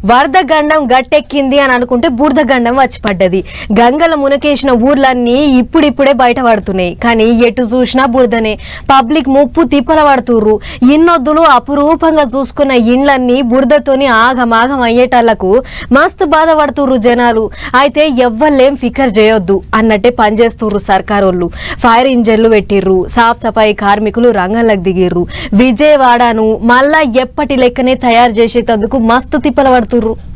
వరద గండం గట్టెక్కింది అని అనుకుంటే బురద గండం వచ్చి పడ్డది. గంగల మునకేసిన ఊర్లన్నీ ఇప్పుడిప్పుడే బయటపడుతున్నాయి. కానీ ఎటు చూసినా బురదనే. పబ్లిక్ ముప్పు తిప్పల పడుతుర్రు. ఇన్నొద్దులు అపురూపంగా చూసుకున్న ఇండ్లన్నీ బురదతోని ఆగమాగం అయ్యేటాళ్లకు మస్తు బాధపడుతుర్రు జనాలు. అయితే ఎవ్వలేం ఫికర్ చేయొద్దు అన్నట్టే పనిచేస్తుర్రు సర్కారోళ్ళు. ఫైర్ ఇంజన్లు పెట్టిర్రు, సాఫ్ సఫాయి కార్మికులు రంగంలోకి దిగిర్రు. విజయవాడను మళ్ళా ఎప్పటి లెక్కనే తయారు చేసేటందుకు మస్తు తిప్పల పడుతున్నారు.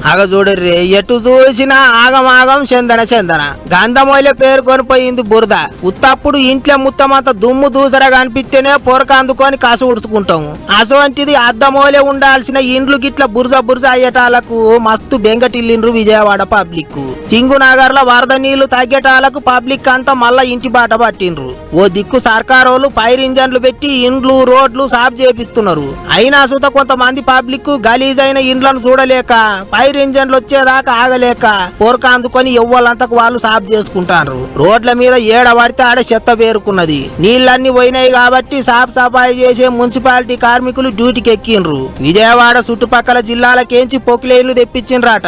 అగ చూడర్రి, ఎటు చూసినా ఆగమాగం చందన గంధమోలే పేరు కొనిపోయింది బురద. ఉత్తప్పుడు ఇంట్లో ముత్తమంత దుమ్ము దూసరగా అనిపిస్తేనే పొరక అందుకొని కాసు ఉడుచుకుంటాము. అసోంటిది అద్దమోలే ఉండాల్సిన ఇండ్లు గిట్ల బురజ అయ్యేటాలకు మస్తు బెంగటిల్లిండ్రు విజయవాడ పబ్లిక్. సింగునగర్ లో వరద నీళ్లు తగ్గేటాలకు పబ్లిక్ అంతా మళ్ళా ఇంటి బాట పట్టిండ్రు. ఓ దిక్కు సర్కారోళ్ళు ఫైర్ ఇంజన్లు పెట్టి ఇండ్లు రోడ్లు సాఫ్ చేపిస్తున్నారు. అయినా సుత కొంతమంది పబ్లిక్ గలీజ్ అయిన ఇండ్లను చూడలేక ఫైర్ ఇంజన్లు వచ్చేదాకా ఆగలేక పోరక అందుకొని ఎవ్వలంతకు వాళ్ళు సాఫ్ చేసుకుంటారు. రోడ్ల మీద ఏడ పడితే ఆడ చెత్త పేరుకున్నది. నీళ్లన్నీ పోయినాయి కాబట్టి సాఫ్ సఫాయి చేసే మున్సిపాలిటీ కార్మికులు డ్యూటీకి ఎక్కిండ్రు. విజయవాడ చుట్టుపక్కల జిల్లాలకేంచి పొక్లేన్లు తెప్పించిండ్రట.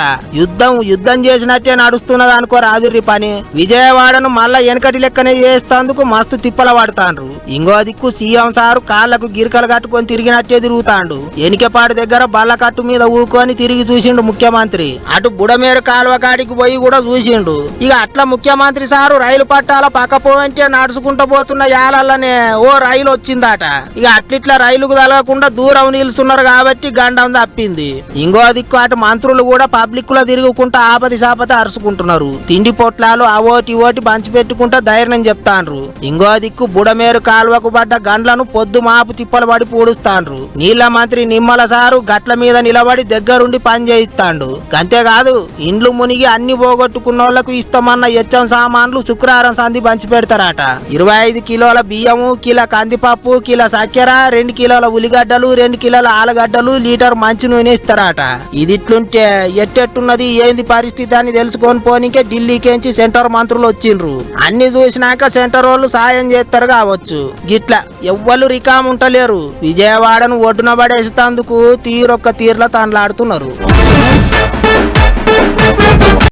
యుద్ధం చేసినట్టే నడుస్తున్నది అనుకో రాజుర్రి పని. విజయవాడను మళ్ళా వెనకటి లెక్కనే చేస్తేందుకు మస్తు తిప్పల పడతాండ్రు. ఇంకో దిక్కు సీఎం సారు కాళ్లకు గిరికలు కట్టుకొని తిరిగినట్టే తిరుగుతాండు. ఎనికెపాటి దగ్గర బల్ల కట్టు మీద ఊకొని తిరిగి చూసిండు ముఖ్యమంత్రి. అటు బుడమేరు కాలువ కాడికి పోయి కూడా చూసిండు. ఇక అట్లా ముఖ్యమంత్రి సారు రైలు పట్టాల పక్కపోంటే నడుచుకుంటూ పోతున్న యాలల్లనే ఓ రైలు వచ్చిందట. ఇక అట్లిట్లా రైలుకు తలగకుండా దూరం నిలుస్తున్నారు కాబట్టి గండం తప్పింది. ఇంకో దిక్కు అటు మంత్రులు కూడా పబ్లిక్ లో తిరుగుకుంటా ఆపతి సాపతి అరుచుకుంటున్నారు. తిండి పొట్లాలు అవోటి ఓటి పంచి పెట్టుకుంటా ధైర్యం చెప్తాండ్రు. ఇంకో దిక్కు బుడమేరు కాలువకు పడ్డ గండ్లను పొద్దు మాపు తిప్పలు పడి పూడుస్తాండ్రు. నీళ్ల మంత్రి నిమ్మల సారు గట్ల మీద నిలబడి దగ్గరుండి పని చేయిస్తాండు. అంతేకాదు ఇండ్లు మునిగి అన్ని పోగొట్టుకున్న వాళ్లకు ఇస్తామన్న ఎచ్చం సామాన్లు శుక్రవారం సంధి పంచి పెడతారట. 25 కిలోల బియ్యము, కిలో కందిపప్పు, కిలో చక్కెర, 2 కిలోల ఉల్లిగడ్డలు, 2 కిలోల ఆలుగడ్డలు, లీటర్ మంచి నూనె ఇస్తారట. ఇదిట్లుంటే ఎట్టెట్టున్నది ఏంది పరిస్థితి అని తెలుసుకొని పోనీకే ఢిల్లీకేంచి సెంటర్ మంత్రులు వచ్చిండ్రు. అన్ని చూసినాక సెంటర్ వాళ్ళు సాయం చేస్తారు కావచ్చు. గిట్లా ఎవ్వరు రికామ్ ఉంటలేరు. విజయవాడను ఒడ్డున పడేసేందుకు తీరొక్క తీర్ల తాన్లాడుతున్నారు.